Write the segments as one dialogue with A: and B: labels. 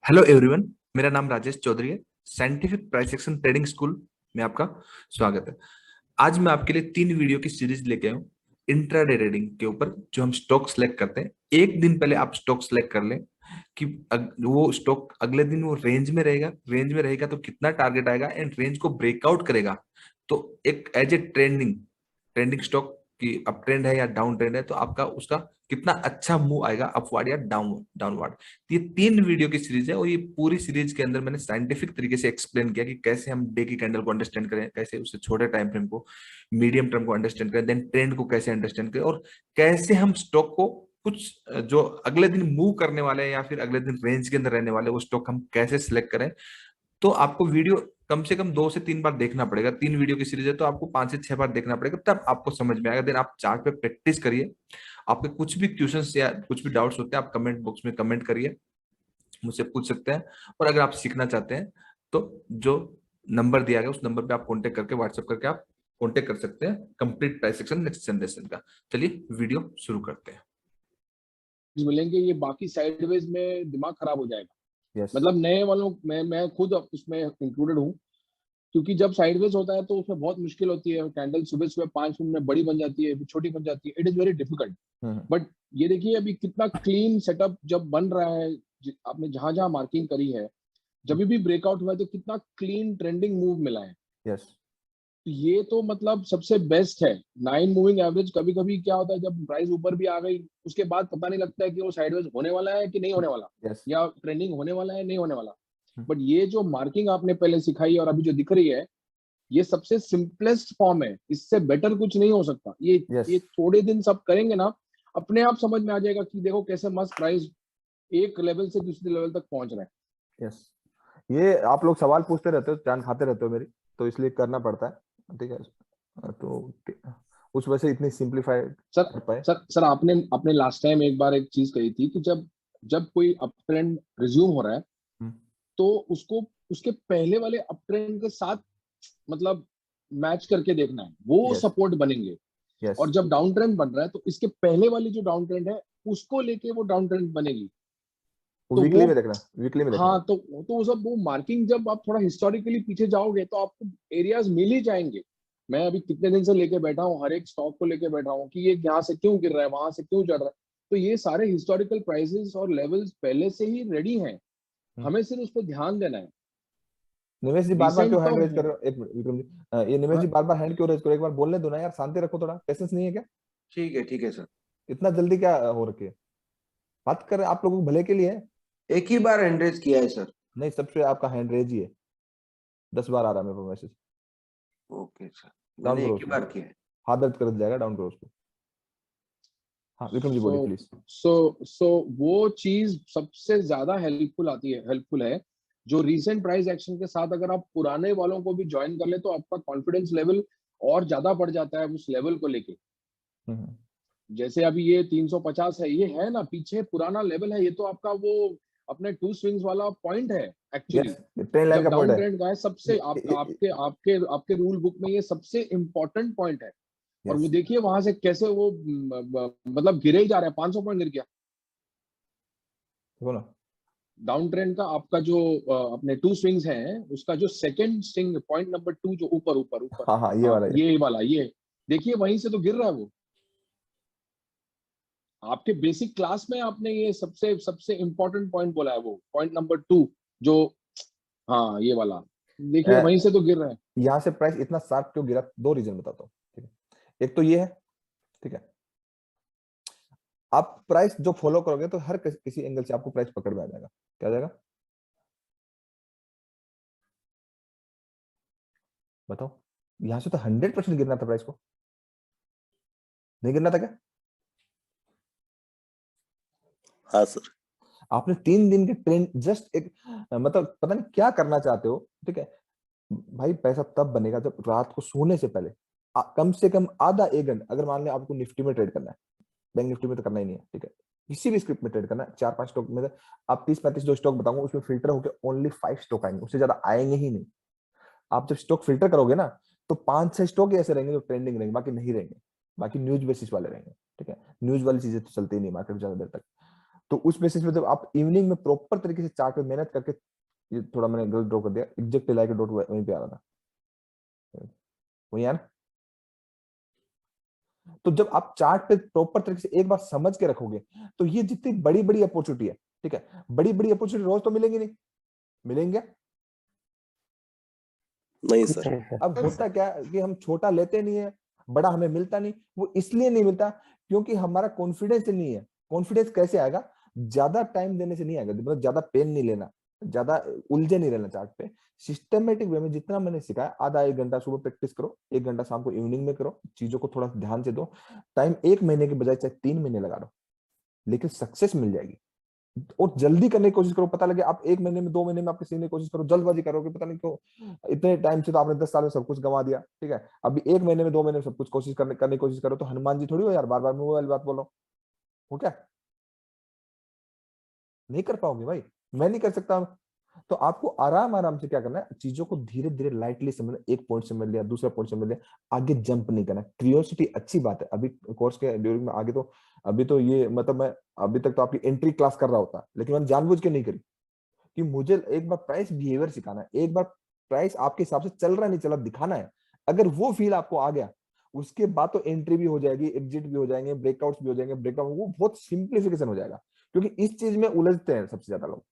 A: Hello everyone. मेरा नाम राजेश चौधरी है। Scientific price action trading school में आपका स्वागत है। आज मैं आपके लिए 3 वीडियो की सीरीज लेके आया हूँ इंट्राडे ट्रेडिंग के ऊपर, जो हम स्टॉक सेलेक्ट करते हैं। एक दिन पहले आप स्टॉक सेलेक्ट कर लें कि वो स्टॉक अगले दिन वो रेंज में रहेगा तो कितना टारगेट आएगा, एंड रेंज को ब्रेकआउट करेगा तो एक as a trending trending stock की अप ट्रेंड है या डाउन ट्रेंड है तो आपका उसका कितना अच्छा मूव आएगा, अपवर्ड या डाउनवर्ड। ये 3 वीडियो की सीरीज है, और ये पूरी सीरीज के अंदर मैंने साइंटिफिक तरीके से एक्सप्लेन किया कि कैसे हम डे की कैंडल को अंडरस्टैंड करें, कैसे उससे छोटे टाइम फ्रेम को, मीडियम टर्म को अंडरस्टैंड करें, देन ट्रेंड को कैसे अंडरस्टैंड करें, और कैसे हम स्टॉक को कुछ जो अगले दिन मूव करने वाले हैं या फिर अगले दिन रेंज के अंदर रहने वाले वो स्टॉक हम कैसे सिलेक्ट करें। तो आपको वीडियो कम से कम 2 से 3 बार देखना पड़ेगा। 3 वीडियो की सीरीज है तो आपको 5 से 6 बार देखना पड़ेगा, तब आपको समझ में आएगा। देन आप चार्ट पे प्रैक्टिस करिए। आपके कुछ भी क्वेश्चंस या कुछ भी डाउट्स होते हैं आप कमेंट बॉक्स में कमेंट करिए, मुझसे पूछ सकते हैं। और अगर आप सीखना चाहते हैं तो जो नंबर दिया गया उस नंबर पे आप कांटेक्ट करके व्हाट्सएप करके आप कांटेक्ट कर सकते हैं complete price section next generation का। चलिए वीडियो शुरू करते हैं।
B: मिलेंगे ये बाकी साइडवेज में दिमाग खराब हो जाएगा।
A: यस।
B: मतलब नए वालों मैं खुद उसमें इंक्लूडेड हूँ, क्योंकि जब साइडवेज होता है तो उसमें बहुत मुश्किल होती है। कैंडल सुबह सुबह 5 मिनट में बड़ी बन जाती है, फिर छोटी बन जाती है। It is very difficult. But ये देखिए अभी कितना क्लीन सेटअप जब बन रहा है। आपने जहां जहां मार्किंग करी है, जब भी ब्रेकआउट हुआ है तो कितना क्लीन ट्रेंडिंग मूव मिला है।
A: यस।
B: ये तो मतलब सबसे बेस्ट है। 9 मूविंग एवरेज। कभी कभी क्या होता है जब प्राइस ऊपर भी आ गई, उसके बाद पता नहीं लगता है कि वो साइडवेज होने वाला है कि नहीं होने वाला,
A: यस।
B: या ट्रेंडिंग होने वाला है नहीं होने वाला। बट ये जो मार्किंग आपने पहले सिखाई और अभी जो दिख रही है, ये सबसे सिंपलेस्ट फॉर्म है। इससे बेटर कुछ नहीं हो सकता।
A: यस।
B: ये थोड़े दिन सब करेंगे ना, अपने आप समझ में आ जाएगा कि देखो कैसे मस्त प्राइस एक लेवल से दूसरे लेवल तक पहुंच रहा है।
C: यस। ये आप लोग सवाल पूछते रहते हो, जान खाते रहते हो मेरी, तो इसलिए करना पड़ता है। ठीक है, तो उस वजह से इतनी सिंप्लीफाइड
B: सर
C: कर पाए।
B: सर आपने अपने लास्ट टाइम एक बार एक चीज कही थी कि जब जब कोई अप ट्रेंड रिज्यूम हो रहा है
C: हम्म।
B: तो उसको उसके पहले वाले अप ट्रेंड के साथ मतलब मैच करके देखना है, वो
C: यस।
B: सपोर्ट बनेंगे।
C: यस।
B: और जब डाउन ट्रेंड बन रहा है तो इसके पहले वाली जो डाउन ट्रेंड है उसको लेके वो डाउन ट्रेंड बनेगी।
C: वो
B: तो
C: वीकली
B: वो
C: में देखना, वीकली में देखना
B: हाँ,
C: है।
B: तो वो सब वो मार्किंग जब आप थोड़ा हिस्टोरिकली पीछे जाओगे तो आपको एरियाज मिल ही जाएंगे। मैं अभी कितने दिन से लेके बैठा हूँ, हर एक स्टॉक को लेके बैठा हूँ कि ये यहाँ से क्यों गिर रहा है, वहां से क्यों चढ़ रहा है। तो ये सारे हिस्टोरिकल प्राइसेस और लेवल्स पहले से ही रेडी हैं।
C: हम्म।
B: हमें सिर्फ उस पर ध्यान देना है।
C: निमेश जी बार बार
B: रिसेंट
C: क्यों हैंड
B: तो
C: रेज कर
B: है।
C: रहे हो? एक मिनट विक्रम जी, ये निमेश
B: हाँ,
C: जी बार बार हैंड क्यों रेज करो? एक बार बोलने दो ना यार, शांति रखो, थोड़ा पेशेंस नहीं है क्या?
A: ठीक है सर।
C: इतना जल्दी क्या हो रखे? बात कर रहे हैं, आप लोगों के भले के लिए है।
A: एक ही बार एंड्रेस किया है सर।
C: नहीं, सबसे आपका हैंड रेज ही है, 10 बार आ रहा है मेरे को मैसेज।
A: ओके सर,
C: डाउन
A: मैंने
C: करो
A: एक ही
C: उसको,
A: बार किया है।
C: हाथ दर्द कर जाएगा, डाउन करो उसको। हाँ विक्रम जी
B: सो
C: बोलिए प्लीज।
B: सो वो चीज सबसे ज्यादा हेल्पफुल है। जो रीसेंट प्राइस एक्शन के साथ अगर आप पुराने वालों को भी ज्वाइन कर ले तो आपका कॉन्फिडेंस लेवल और ज्यादा बढ़ जाता है उस लेवल को लेके।
C: हम्म।
B: जैसे अभी ये 350 है, ये है ना पीछे पुराना लेवल है। ये तो आपका वो अपने टू स्विंग्स वाला पॉइंट है एक्चुअली।
C: यस, ट्रेन लाइन
B: जब
C: का पॉइंट
B: डाउन ट्रेंड का है, सबसे
C: है।
B: आपके रूल बुक में ये सबसे इंपॉर्टेंट पॉइंट है। और वो
C: यस।
B: देखिए वहां से कैसे वो मतलब गिरे ही जा रहा है। 500 पॉइंट गिर गया
C: देखो ना।
B: डाउन ट्रेंड का। आपका जो अपने टू स्विंग्स हैं, उसका जो सेकंड स्विंग पॉइंट नंबर 2 जो ऊपर ऊपर ऊपर,
C: हाँ हाँ, ये
B: हाँ
C: वाला ये।
B: ये वाला, ये देखिए वहीं से तो गिर रहा है वो। आपके बेसिक क्लास में आपने ये सबसे सबसे इंपॉर्टेंट पॉइंट बोला है, वो पॉइंट नंबर 2 जो, हाँ ये वाला, देखिए वहीं से तो गिर रहा है।
C: यहाँ से प्राइस इतना शार्प क्यों गिरा? 2 रीजन बताता हूँ। ठीक है, एक तो ये है। ठीक है, आप प्राइस जो फॉलो करोगे तो हर किसी एंगल से आपको प्राइस पकड़ में आ जाएगा। क्या आ जाएगा बताओ? यहाँ से तो 100% गिरना था प्राइस को, नहीं गिरना था क्या?
D: हाँ सर।
C: आपने 3 दिन के ट्रेंड जस्ट एक मतलब पता नहीं क्या करना चाहते हो। ठीक है भाई, पैसा तब बनेगा जब रात को सोने से पहले कम से कम आधा 1 घंटा, अगर मान लें आपको निफ्टी में ट्रेड करना है, बैंक निफ्टी में तो करना ही नहीं है। ठीक है, किसी भी स्क्रिप्ट में ट्रेड करना है, 4-5 स्टॉक में से आप 30-35 जो स्टॉक बताऊंगा उसमें फिल्टर होकर ओनली 5 स्टॉक आएंगे, उससे ज्यादा आएंगे ही नहीं। आप जब स्टॉक फिल्टर करोगे ना तो 5-6 स्टॉक ऐसे रहेंगे जो ट्रेंडिंग रहेंगे, बाकी नहीं रहेंगे, बाकी न्यूज बेसिस वाले रहेंगे। ठीक है, न्यूज वाली चीजें तो चलती ही नहीं मार्केट ज्यादा देर तक। तो उस बेसिस पे जब आप इवनिंग में प्रॉपर तरीके से चार्ट पे मेहनत करके, ये थोड़ा मैंने गलत ड्रॉ कर दिया, एग्जैक्ट लाइक डॉट वहीं पे आ रहा था, वही यार। तो जब आप चार्ट पे प्रॉपर तरीके से एक बार समझ के रखोगे, तो ये जितनी बड़ी बड़ी अपॉर्चुनिटी है, ठीक है, बड़ी बड़ी अपॉर्चुनिटी रोज तो मिलेंगी नहीं, मिलेंगे?
D: नहीं सर।
C: अब होता क्या है कि हम छोटा लेते नहीं है, बड़ा हमें मिलता नहीं। वो इसलिए नहीं मिलता क्योंकि हमारा कॉन्फिडेंस नहीं है। कॉन्फिडेंस कैसे आएगा? ज्यादा टाइम देने से नहीं आएगा, मतलब ज्यादा पेन नहीं लेना, ज्यादा उलझे नहीं रहना चार्ट पे। सिस्टमेटिक वे में जितना मैंने सिखाया, आधा एक घंटा सुबह प्रैक्टिस करो, एक घंटा शाम को इवनिंग में करो, चीजों को थोड़ा ध्यान से दो। टाइम 1 महीने के बजाय चाहे 3 महीने लगा दो, लेकिन सक्सेस मिल जाएगी। और जल्दी करने की कोशिश करो, पता लगे आप 1 महीने में 2 महीने में आपके सीखने की कोशिश करो, जल्दबाजी करोगे, पता नहीं क्यों इतने टाइम से तो आपने 10 साल में सब कुछ गंवा दिया, ठीक है। अभी 1 महीने में 2 महीने में सब कुछ करने की कोशिश करो, तो हनुमान जी थोड़ी हो यार, बार बार मोबाइल बात बोलो, हो क्या? नहीं कर पाओगे भाई, मैं नहीं कर सकता। तो आपको आराम आराम से क्या करना है, चीजों को धीरे धीरे लाइटली समझना। एक पॉइंट समझ लिया, दूसरा पॉइंट समझ लिया, आगे जंप नहीं करना। क्यूरियोसिटी अच्छी बात है, अभी कोर्स के ड्यूरिंग में आगे तो, अभी तो ये मतलब मैं अभी तक तो आपकी एंट्री क्लास कर रहा होता, लेकिन मैंने जानबूझ के नहीं करी कि मुझे एक बार प्राइस बिहेवियर सिखाना है, एक बार प्राइस आपके हिसाब से चल रहा नहीं चला दिखाना है। अगर वो फील आपको आ गया, उसके बाद तो एंट्री भी हो जाएगी, एग्जिट भी हो जाएंगे, ब्रेकआउट्स भी हो जाएंगे, ब्रेकडाउन, वो बहुत सिंप्लीफिकेशन हो जाएगा। क्योंकि इस चीज में उलझते हैं सबसे ज्यादा लोग,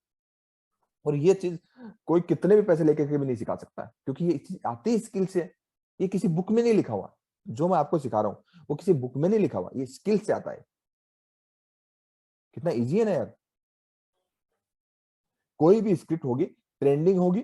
C: और ये चीज कोई कितने भी पैसे लेकर के भी नहीं सिखा सकता है, क्योंकि ये चीज आती है स्किल से। ये किसी बुक में नहीं लिखा हुआ, जो मैं आपको सिखा रहा हूँ वो किसी बुक में नहीं लिखा हुआ, ये स्किल से आता है। कितना इजी है ना यार। कोई भी स्क्रिप्ट होगी, ट्रेंडिंग होगी,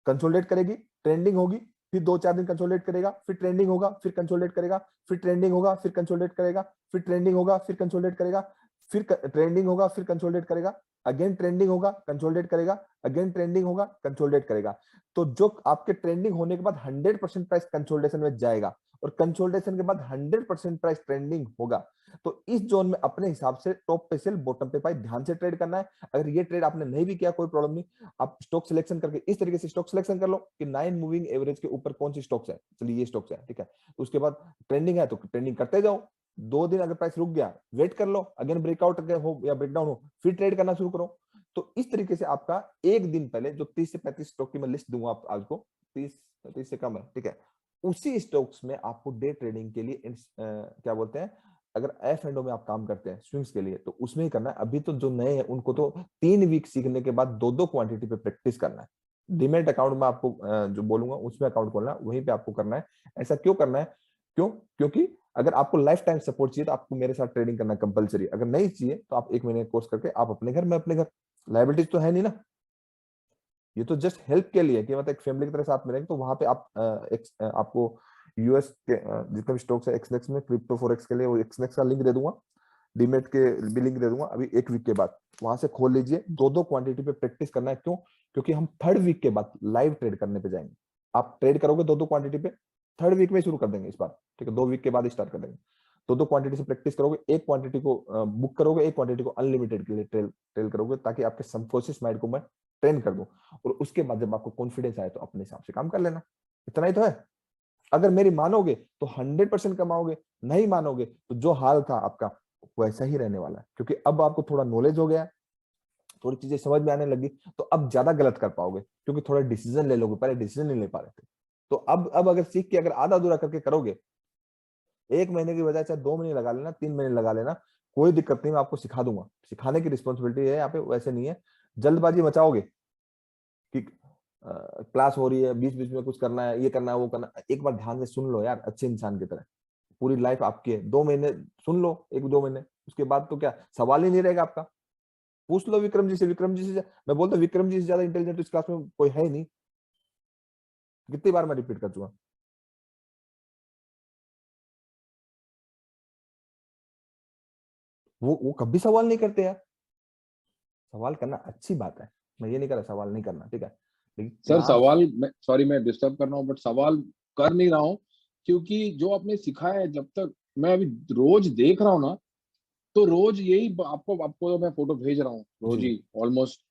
C: कंसोलिडेट करेगी, ट्रेंडिंग होगी, फिर 2-4 दिन कंसोलिडेट करेगा, फिर ट्रेंडिंग होगा, फिर कंसोलिडेट करेगा, फिर ट्रेंडिंग होगा, फिर कंसोलिडेट करेगा, फिर ट्रेंडिंग होगा, फिर कंसोलिडेट करेगा, फिर ट्रेंडिंग होगा, फिर कंसोलिडेट करेगा, अगेन ट्रेंडिंग होगा, कंसोलिडेट करेगा, अगेन ट्रेंडिंग होगा, कंसोलिडेट करेगा। तो जो आपके ट्रेंडिंग होने के बाद 100% प्राइस कंसोलिडेशन में जाएगा, और कंसोलिडेशन के बाद 100% प्राइस ट्रेंडिंग होगा। तो इस जोन में अपने हिसाब से टॉप पे सेल, बॉटम पे बाय ध्यान से ट्रेड करना है। अगर ये ट्रेड आपने नहीं भी किया, कोई प्रॉब्लम नहीं, आप स्टॉक सिलेक्शन करके इस तरीके से स्टॉक सिलेक्शन कर लो कि 9 मूविंग एवरेज के ऊपर कौन सी स्टॉक्स है, चलिए ये स्टॉक्स है, ठीक है। तो उसके बाद ट्रेंडिंग है तो ट्रेंडिंग करते जाओ, 2 दिन अगर प्राइस रुक गया, वेट कर लो, अगेन ब्रेकआउट हो या ब्रेकडाउन हो, फिर ट्रेड करना शुरू करो। तो इस तरीके से आपका एक दिन पहले जो 30 से 35 स्टॉक की मैं लिस्ट दूंगा आप आज को, 30 से कम है, ठीक है, उसी स्टॉक्स में आपको डे ट्रेडिंग के लिए क्या बोलते हैं, अगर एफ एंड ओ में आप काम करते हैं स्विंग्स के लिए, तो उसमें ही करना है। अभी तो जो नए हैं उनको तो 3 वीक सीखने के बाद 2-2 क्वांटिटी पे प्रैक्टिस करना है। डीमेट अकाउंट में आपको जो बोलूंगा उसमें अकाउंट खोलना है, वहीं पे आपको करना है। ऐसा क्यों करना है? क्यों? क्योंकि अगर आपको लाइफ टाइम सपोर्ट चाहिए तो आपको मेरे साथ ट्रेडिंग करना कंपलसरी। अगर नहीं चाहिए तो आप 1 महीने कोर्स करके आप अपने घर, मैं अपने घर, लाइबिलिटीज तो है नहीं ना। ये तो जस्ट हेल्प के लिए कि मतलब एक फैमिली की तरह साथ में रहेंगे। तो वहां पे आप आपको यूएस के जितने भी स्टॉक्स है एक्सनेक्स में, क्रिप्टो फॉरेक्स के लिए वो एक्सनेक्स का लिंक दे दूंगा, डीमेट के भी लिंक दे दूंगा अभी 1 वीक के बाद, वहां से खोल लीजिए। 2-2 क्वांटिटी पे प्रैक्टिस करना है। क्यों? क्योंकि हम 3rd वीक के बाद लाइव ट्रेड करने पे जाएंगे। आप ट्रेड करोगे 2-2 क्वांटिटी पे, 3rd वीक में शुरू कर देंगे इस बार, ठीक है, 2 वीक के बाद स्टार्ट कर देंगे। 2-2 क्वांटिटी से प्रैक्टिस करोगे, एक क्वांटिटी को बुक करोगे, एक क्वांटिटी को अनलिमिटेड के लिए ट्रेल करोगे, ताकि आपके सबकॉन्शियस माइंड को मैं ट्रेन कर दूं। और उसके बाद जब आपको कॉन्फिडेंस आए तो अपने हिसाब से काम कर लेना। इतना ही तो है। अगर मेरी मानोगे तो 100% कमाओगे, नहीं मानोगे तो जो हाल था आपका वैसा ही रहने वाला है। क्योंकि अब आपको थोड़ा नॉलेज हो गया, थोड़ी चीजें समझ में आने लगी, तो अब ज्यादा गलत कर पाओगे, क्योंकि थोड़ा डिसीजन ले लोगे, पहले डिसीजन नहीं ले पा रहे थे। तो अब अगर सीख के अगर आधा अधूरा करके करोगे, 1 महीने की बजाय चाहे 2 महीने लगा लेना, 3 महीने लगा लेना, कोई दिक्कत नहीं, मैं आपको सिखा दूंगा। सिखाने की रिस्पॉन्सिबिलिटी है यहाँ पे, वैसे नहीं है जल्दबाजी मचाओगे कि क्लास हो रही है, बीच बीच में कुछ करना है, ये करना है, वो करना है। एक बार ध्यान से सुन लो यार, अच्छे इंसान की तरह। पूरी लाइफ आपकी है, 2 महीने सुन लो, 1-2 महीने, उसके बाद तो क्या सवाल ही नहीं रहेगा आपका। पूछ लो विक्रम जी से, मैं बोलता विक्रम जी से ज्यादा इंटेलिजेंट इस क्लास में कोई है ही नहीं। कितनी बार मैं रिपीट कर चुका। वो कभी सवाल नहीं करते यार। सवाल करना अच्छी बात है, मैं ये नहीं कर रहा सवाल नहीं करना, ठीक है, लेकिन
B: सर
C: क्लास।
B: सवाल, सॉरी मैं डिस्टर्ब कर रहा हूँ, बट सवाल कर नहीं रहा हूँ, क्योंकि जो आपने सिखाया है, जब तक मैं अभी रोज देख रहा हूँ ना, तो रोज यही आपको आपको तो मैं फोटो भेज रहा हूँ रोज
C: जी
B: ही ऑलमोस्ट,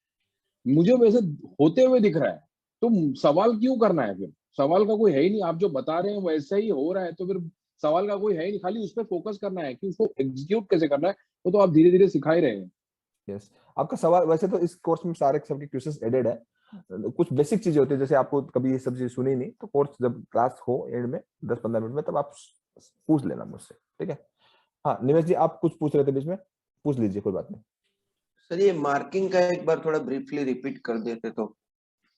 B: मुझे वैसे होते हुए दिख रहा है। तो सवाल क्यों करना है फिर? सवाल का कोई है ही नहीं, आप जो बता रहे हैं वैसे ही हो रहा है, तो फिर सवाल का कोई है ही नहीं, खाली उस पर फोकस करना है कि उसको एग्जीक्यूट कैसे करना है, वो तो आप धीरे धीरे सिखा ही रहे हैं।
C: यस, आपका सवाल वैसे तो इस कोर्स में सारे सबके क्वेश्चंस एडेड है, कुछ बेसिक चीजें होती है जैसे आपको कभी ये सब चीजें सुनी नहीं तो कोर्स जब क्लास हो एंड में 10-15 मिनट में तब आप पूछ लेना मुझसे, ठीक है। हाँ निवेश जी, आप कुछ पूछ रहे थे बीच में, पूछ लीजिए, कोई बात नहीं।
E: सर ये मार्किंग का एक बार थोड़ा ब्रीफली रिपीट कर देते तो।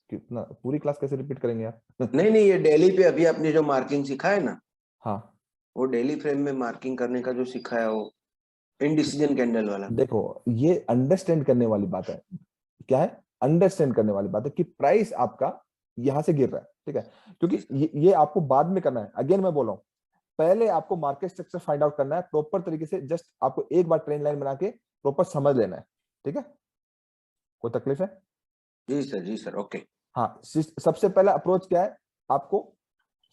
C: कितना पूरी क्लास कैसे रिपीट करेंगे आप?
E: नहीं नहीं, ये डेली पे अभी आपने जो मार्किंग सिखाया ना,
C: हाँ
E: वो डेली फ्रेम में मार्किंग करने का जो सिखाया वो इनडिसीजन कैंडल वाला।
C: देखो, ये अंडरस्टैंड करने वाली बात है। क्या है? अंडरस्टैंड करने वाली बात है कि प्राइस आपका यहां से गिर रहा है, ठीक है, क्योंकि ये आपको बाद में करना है। अगेन मैं बोल रहा हूं, पहले आपको मार्केट स्ट्रक्चर फाइंड आउट करना है प्रॉपर तरीके से, जस्ट आपको एक बार ट्रेंड लाइन बना के प्रॉपर समझ लेना है, ठीक है। कोई तकलीफ है?
E: जी सर, ओके।
C: हाँ, सबसे पहला अप्रोच क्या है, आपको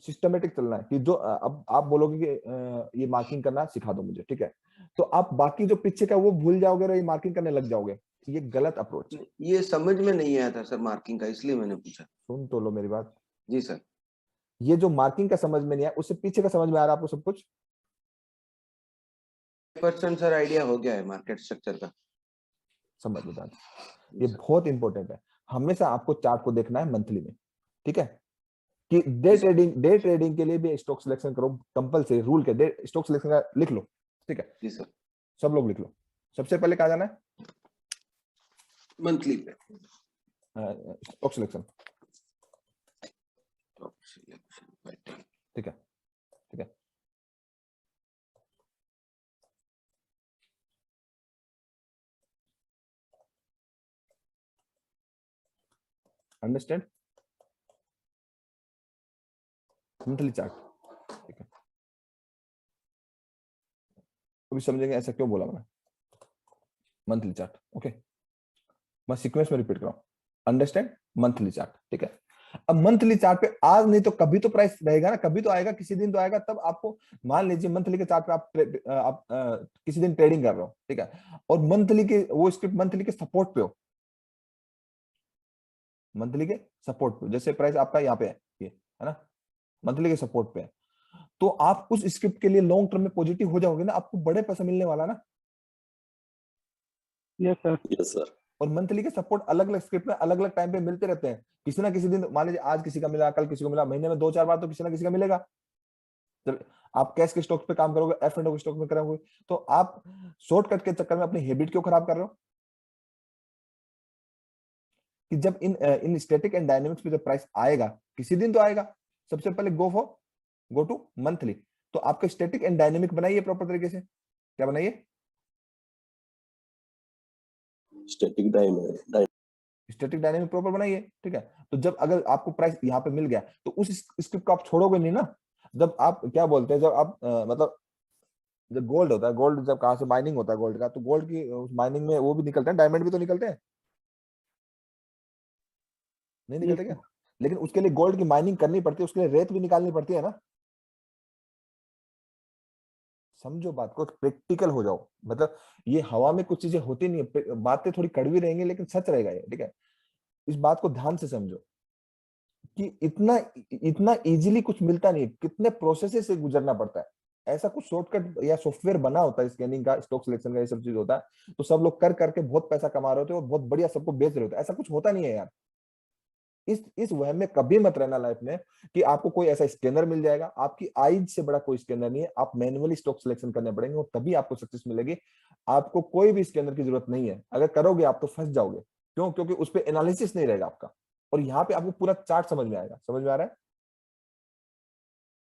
C: सिस्टमेटिक चलना है कि जो अब आप बोलोगे कि ये मार्किंग करना सिखा दो मुझे, ठीक है, तो आप बाकी जो पीछे का वो भूल जाओगे और ये मार्किंग करने लग जाओगे, ये गलत अप्रोच है।
E: ये समझ में नहीं आया था सर मार्किंग का, इसलिए मैंने पूछा।
C: सुन तो लो मेरी बात।
E: जी सर।
C: ये जो मार्किंग का समझ में नहीं आया, उससे पीछे का समझ में आ रहा है आपको सब कुछ?
E: % सर आइडिया हो गया है मार्केट स्ट्रक्चर का।
C: समझ लो, ये बहुत इंपॉर्टेंट है। हमेशा आपको चार्ट को देखना है मंथली में, ठीक है, कि डे ट्रेडिंग के लिए भी स्टॉक सिलेक्शन करो, कंपलसरी रूल के डे स्टॉक सिलेक्शन का लिख लो, ठीक है।
E: जी सर।
C: सब लोग लिख लो। सबसे पहले कहा जाना है
E: मंथली पे
C: स्टॉक सिलेक्शन, ठीक है, ठीक है। अंडरस्टैंड? मंथली चार्ट, ठीक है। अभी समझेंगे ऐसा क्यों बोला मैंने। मंथली चार्ट, ओके, मैं सीक्वेंस में रिपीट कर रहा हूं। अंडरस्टैंड? मंथली चार्ट, ठीक है। अब मंथली चार्ट पे आज नहीं तो कभी तो प्राइस रहेगा ना, कभी तो आएगा, किसी दिन तो आएगा, तब आपको मान लीजिए मंथली के चार्ट पे आप किसी दिन ट्रेडिंग कर रहे हो, ठीक है, और मंथली के वो स्क्रिप्ट मंथली के सपोर्ट पे हो, मंथली के सपोर्ट पे, जैसे प्राइस आपका यहाँ पे है, ये है ना, मंथली के सपोर्ट पे है, तो आप उस स्क्रिप्ट के लिए लॉन्ग टर्म में पॉजिटिव हो जाओगे ना, आपको बड़े पैसा मिलने वाला ना।
B: Yes sir.
D: Yes sir.
C: और मंथली के सपोर्ट अलग अलग स्क्रिप्ट में अलग अलग टाइम पे मिलते रहते हैं, किसी ना किसी दिन, मान लीजिए आज किसी का मिला, कल किसी को मिला, महीने में 2-4 बार तो किसी ना किसी का मिलेगा। जब आप कैश के स्टॉक पे काम करोगे, एफ एंड ओ के स्टॉक में करोगे, तो आप शॉर्टकट के चक्कर में अपनी हैबिट क्यों खराब कर रहे हो? कि जब इन स्टैटिक एंड डायनेमिक्स पे जब प्राइस आएगा, किसी दिन तो आएगा, सबसे पहले गो टू मंथली। तो आपका स्टैटिक एंड डायनेमिक बनाइए प्रॉपर तरीके से। क्या बनाइए?
D: स्टैटिक
C: स्टैटिक डायनेमिक प्रॉपर बनाइए, ठीक है। तो जब अगर आपको प्राइस यहाँ पे मिल गया तो उस स्क्रिप्ट को आप छोड़ोगे नहीं ना। जब आप क्या बोलते हैं, जब आप मतलब जब गोल्ड होता है, गोल्ड जब कहाँ से माइनिंग होता है गोल्ड का, तो गोल्ड की माइनिंग में वो भी निकलते हैं, डायमंड भी तो निकलते हैं, नहीं निकलते क्या? लेकिन उसके लिए गोल्ड की माइनिंग करनी पड़ती है, उसके लिए रेत भी निकालनी पड़ती है ना। समझो बात को, प्रैक्टिकल हो जाओ। मतलब ये हवा में कुछ चीजें होती नहीं है, बातें थोड़ी कड़वी रहेंगी लेकिन सच रहेगा ये, ठीक है। इस बात को ध्यान से समझो कि इतना इतना इजीली कुछ मिलता नहीं है, कितने प्रोसेस से गुजरना पड़ता है। ऐसा कुछ शॉर्टकट या सॉफ्टवेयर बना होता है स्कैनिंग का, स्टॉक सिलेक्शन का, ये सब चीज होता है, तो सब लोग कर करके बहुत पैसा कमा रहे होते हैं और बहुत बढ़िया सबको बेच रहे होते हैं। ऐसा कुछ होता नहीं है यार। इस वहम में कभी मत रहना लाइफ में कि आपको कोई ऐसा स्कैनर मिल जाएगा। आपकी आइज से बड़ा कोई स्कैनर नहीं है, आप मैन्युअली स्टॉक सिलेक्शन करने पड़ेंगे और तभी आपको सक्सेस मिलेगी। आपको कोई भी स्कैनर की जरूरत नहीं है, अगर करोगे आप तो फंस जाओगे। क्यों? क्योंकि उस पर एनालिसिस नहीं रहेगा आपका, और यहाँ पे आपको पूरा चार्ट समझ में आएगा। समझ में आ रहा है?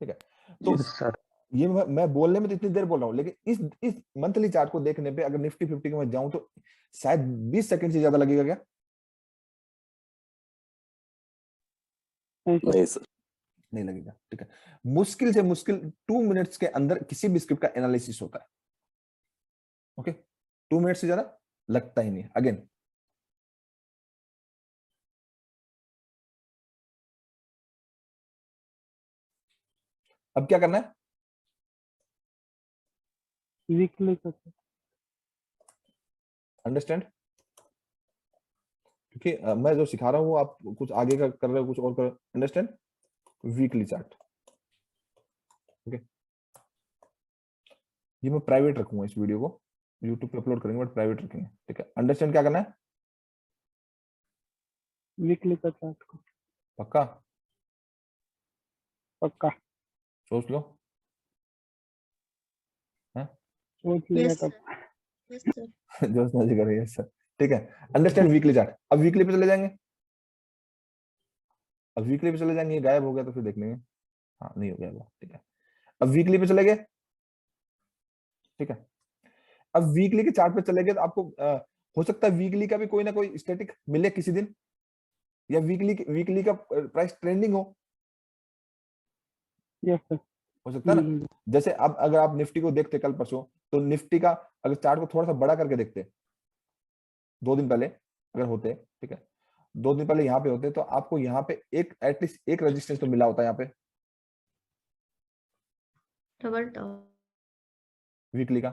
C: ठीक है। तो
B: सर
C: ये मैं बोलने में तो इतनी देर बोल रहा हूँ, लेकिन इस मंथली चार्ट को देखने पे अगर निफ्टी 50 के मैं जाऊं तो शायद 20 सेकंड से ज्यादा लगेगा क्या?
D: नहीं सर।
C: नहीं लगेगा, ठीक है। मुश्किल से मुश्किल 2 मिनट्स के अंदर किसी भी स्क्रिप्ट का एनालिसिस होता है। ओके, 2 मिनट से ज्यादा लगता ही नहीं। अगेन, अब क्या करना है?
B: Weekly
C: understand? क्योंकि मैं जो सिखा रहा हूँ वो आप कुछ आगे का कर रहे हो, कुछ और कर। अंडरस्टैंड? Weekly chart, okay. ये मैं प्राइवेट रखूंगा इस वीडियो को, यूट्यूब पे अपलोड करेंगे बट प्राइवेट रखेंगे, ठीक है। अंडरस्टैंड क्या करना है?
F: वीकली का चार्ट को
C: पक्का?
F: पक्का
C: सोच लो। हैं?
F: सोच लिया
G: यस
F: तब।
G: Sir, yes sir.
C: जो समझ कर रही है सर, ठीक है। Understand weekly chart. अब वीकली पे चले जाएंगे, अब वीकली पे चले जाएंगे, ये गायब हो गया तो फिर देख लेंगे। हाँ नहीं हो गया वो, ठीक है। अब वीकली पे चले गए, ठीक है। अब वीकली के चार्ट पे चले गए तो आपको हो सकता है वीकली का भी कोई ना कोई स्टैटिक मिले किसी दिन, या वीकली का प्राइस ट्रेंडिंग हो
F: यस सर।
C: सकता है ना। जैसे अब अगर आप निफ्टी को देखते कल परसों, तो निफ्टी का अगर चार्ट को थोड़ा सा बड़ा करके देखते 2 दिन पहले अगर होते, ठीक है, 2 दिन पहले यहाँ पे होते तो आपको यहाँ पे एक एटलीस्ट एक रेजिस्टेंस तो मिला होता है यहाँ पे
G: डबल टॉप।
C: वीकली का।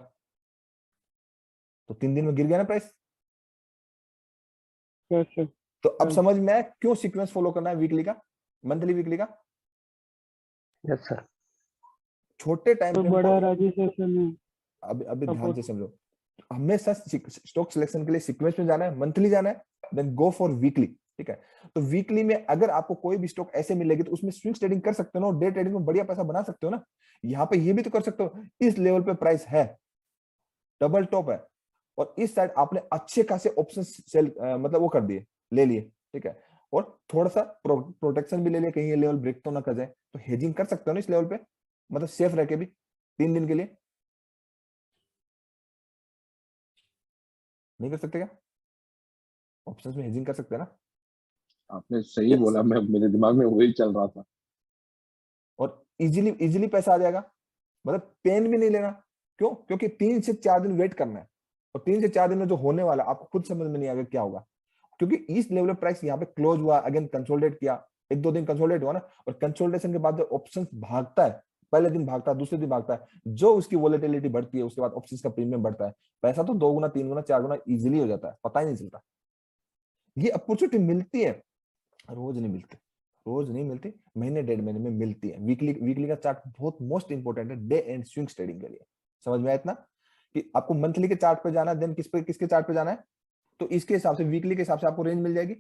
C: तो 3 दिन में गिर गया ना प्राइस।
F: Yes sir.
C: तो अब समझ में आया क्यों सीक्वेंस फॉलो करना है वीकली का, मंथली वीकली का।
F: Yes sir.
C: छोटे टाइम
F: तो
C: फ्रेम
F: बड़ा
C: को
F: रजिस्ट्रेशन में
C: अभी ध्यान से समझो, हमेशा स्टॉक सिलेक्शन के लिए सीक्वेंस में जाना है, मंथली जाना है, देन गो फॉर वीकली, ठीक है। तो वीकली में अगर आपको कोई भी स्टॉक ऐसे मिलेगी तो उसमें स्विंग ट्रेडिंग कर सकते हो ना, डे ट्रेडिंग में बढ़िया पैसा बना सकते हो ना। यहाँ पे ये भी तो कर सकते हो, इस लेवल पे प्राइस है, डबल टॉप है, और इस साइड आपने अच्छे खासे ऑप्शन सेल मतलब वो कर दिए, ले लिए, ठीक है, और थोड़ा सा प्रोटेक्शन भी ले लिया, कहीं ये लेवल ब्रेक तो ना कर जाए, तो हेजिंग कर सकते हो ना इस लेवल पे, मतलब सेफ रह के भी 3 दिन के लिए। नहीं कर सकते क्या? ऑप्शंस में हेजिंग कर सकते हैं ना।
B: आपने सही बोला, मैं मेरे दिमाग में वही चल रहा था।
C: और इजीली पैसा आ जाएगा, मतलब पेन भी नहीं लेना। क्यों? क्योंकि 3 से 4 दिन वेट करना है, और 3 से 4 दिन में जो होने वाला आपको खुद समझ में नहीं आएगा क्या होगा, क्योंकि इस लेवल पे प्राइस यहाँ पे क्लोज हुआ, अगेन कंसोलिडेट किया, 1-2 दिन कंसोलिडेट हुआ ना, और कंसोलिडेशन के बाद जो ऑप्शन भागता है, पहले दिन भागता है, दूसरे दिन भागता है, जो उसकी वोलेटिलिटी बढ़ती है उसके बाद ऑप्शन का प्रीमियम बढ़ता है, पैसा तो 2 गुना 3 गुना 4 गुना इजिली हो जाता है, पता ही नहीं चलता। ये अपॉर्चुनिटी मिलती है, रोज नहीं मिलती, रोज नहीं मिलती, महीने 1.5 महीने में मिलती है। वीकली का चार्ट बहुत मोस्ट इंपोर्टेंट है डे एंड स्विंग ट्रेडिंग के लिए। समझ में आया इतना कि आपको मंथली के चार्ट पे जाना है, देन किसके चार्ट पे जाना है, तो इसके हिसाब से वीकली के हिसाब से आपको रेंज मिल जाएगी।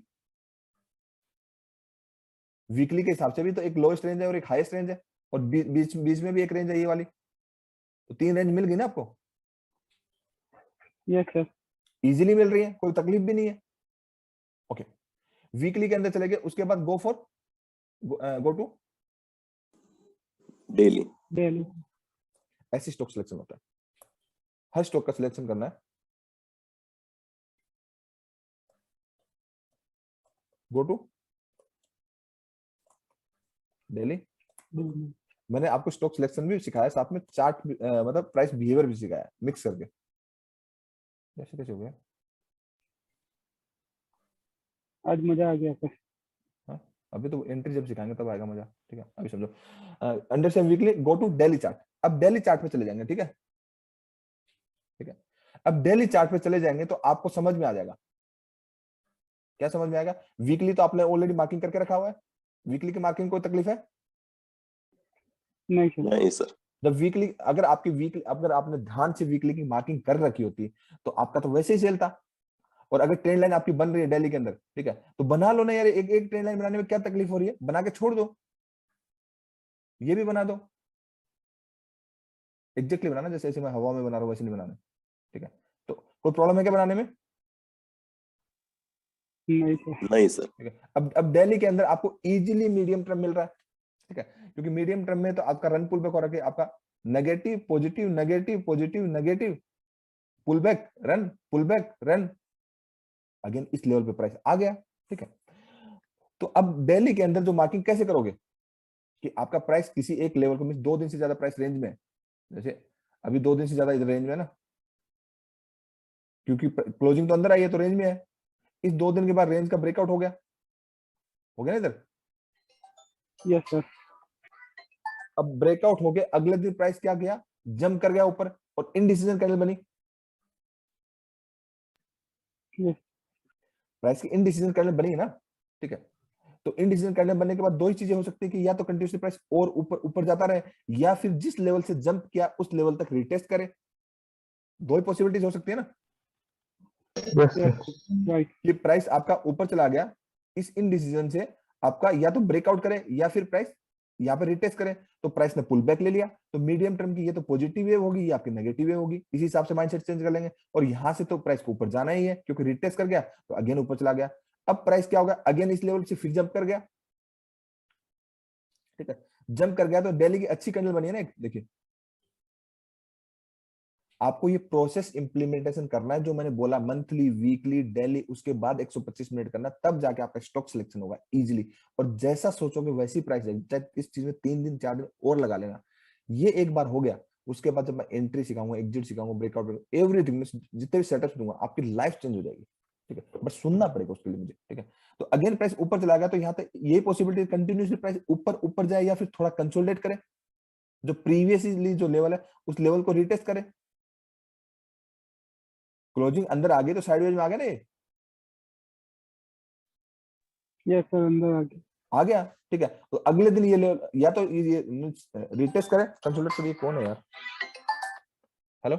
C: वीकली के हिसाब से भी तो एक लोएस्ट रेंज है और एक हाईएस्ट रेंज है, और बीच में भी एक रेंज है ये वाली, तो 3 रेंज मिल गई ना आपको।
F: Yes sir.
C: इजीली मिल रही है, कोई तकलीफ भी नहीं है। ओके, वीकली के अंदर चले गए, उसके बाद गो टू
D: डेली।
F: डेली।
C: ऐसी स्टॉक सिलेक्शन होता है, हर स्टॉक का सिलेक्शन करना है। Go to daily. मैंने आपको स्टॉक सिलेक्शन भी सिखाया, साथ में चार्ट मतलब प्राइस बिहेवियर भी सिखाया, मिक्स करके। कैसे कैसे हो गया?
F: आज मजा आ गया सर।
C: हाँ, अभी तो एंट्री जब सिखाएंगे तब आएगा मजा, ठीक है। अभी समझो, understand weekly, go to daily chart. अब डेली चार्ट पे चले जाएंगे, ठीक है, ठीक है। अब डेली चार्ट पे चले जाएंगे तो आपको समझ में आ जाएगा। क्या समझ में आएगा? वीकली तो आपने ऑलरेडी मार्किंग करके रखा हुआ है, वीकली की मार्किंग कोई तकलीफ है?
F: नहीं सर।
D: नहीं सर।
C: जब वीकली, अगर आपने ध्यान से वीकली की मार्किंग कर रखी होती तो आपका तो वैसे ही सेल था। और अगर ट्रेंड लाइन आपकी बन रही है डेली के अंदर, ठीक है, तो बना लो ना यार, एक ट्रेंड लाइन बनाने में क्या तकलीफ हो रही है, बना के छोड़ दो, ये भी बना दो, एग्जैक्टली बनाना, जैसे ऐसे मैं हवा में बना रहा हूं वैसे नहीं बनाना, ठीक है। तो कोई प्रॉब्लम है क्या बनाने में?
F: नहीं सर।
D: नहीं सर।
C: ठीक है। अब डेली के अंदर आपको इजीली मीडियम टर्म मिल रहा है, ठीक है, क्योंकि मीडियम टर्म में तो आपका रन पुल बैक हो रहा है, आपका negative positive negative positive negative, pull back run, pull back run, again इस लेवल पे प्राइस आ गया, ठीक है। तो अब डेली के अंदर जो मार्किंग कैसे करोगे कि आपका प्राइस किसी एक लेवल को, मींस 2 दिन से ज्यादा प्राइस रेंज में है, जैसे अभी 2 दिन से ज्यादा इधर रेंज में है ना, क्योंकि क्लोजिंग तो अंदर आई है तो रेंज में है। इस 2 दिन के बाद रेंज का ब्रेकआउट हो गया ना इधर।
F: Yes sir.
C: अब ब्रेकआउट हो गया, अगले दिन प्राइस क्या गया, जंप कर गया ऊपर, और इनडिसीजन कैंडल बनी।
F: यस।
C: प्राइस की इनडिसीजन कैंडल बनी है ना, ठीक है। तो इनडिसीजन कैंडल बनने के बाद 2 ही चीजें हो सकती है कि या तो कंटिन्यूसली प्राइस और ऊपर ऊपर जाता रहे, या फिर जिस लेवल से जंप किया उस लेवल तक रिटेस्ट करे, दो ही पॉसिबिलिटीज हो सकती है ना
F: Yes, right.
C: कि प्राइस आपका ऊपर चला गया, इस इनडिसीजन से आपका या तो ब्रेकआउट करे या फिर प्राइस यहाँ पे रिटेस्ट करे, तो प्राइस ने पुल बैक ले लिया, तो मीडियम टर्म की ये तो पॉजिटिव वेव होगी, ये आपकी नेगेटिव वेव होगी। इसी हिसाब से माइंडसेट चेंज कर लेंगे। और यहाँ से तो प्राइस को ऊपर जाना ही है, क्योंकि रिटेस्ट कर गया तो अगेन ऊपर चला गया। अब प्राइस क्या होगा, अगेन इस लेवल से फिर जंप कर गया, ठीक है, जंप कर गया तो डेली की अच्छी कैंडल बनी है ना। देखिए आपको ये प्रोसेस इंप्लीमेंटेशन करना है, जो मैंने बोला मंथली, वीकली, डेली, उसके बाद 125 मिनट करना, तब जाके आपका स्टॉक सिलेक्शन होगा इजीली। और जैसा सोचोगे वैसी प्राइस है, चाहे इस चीज में 3 दिन 4 दिन और लगा लेना। ये एक बार हो गया, उसके बाद जब मैं एंट्री सिखाऊंगा, एग्जिट सिखाऊंगा, ब्रेकआउट, एवरीथिंग, जितने भी सेटअप्स दूंगा, आपकी लाइफ चेंज हो जाएगी, ठीक है। बट सुनना पड़ेगा उसके लिए मुझे, ठीक है। तो अगेन प्राइस ऊपर चला गया, तो यहाँ तक ये पॉसिबिलिटी कंटिन्यूसली प्राइस ऊपर जाए या फिर थोड़ा कंसोलिडेट करे, जो प्रीवियसली जो लेवल है उस लेवल को रिटेस्ट करे। क्लोजिंग अंदर आ गई तो साइडवेज में आ गया ना, ये
F: Yes, sir, अंदर आ गया।
C: आ गया, ठीक है। तो अगले दिन ये लेवल या तो ये रिटेस्ट करे, कंसोलिडेट करिए। कौन है यार, हेलो?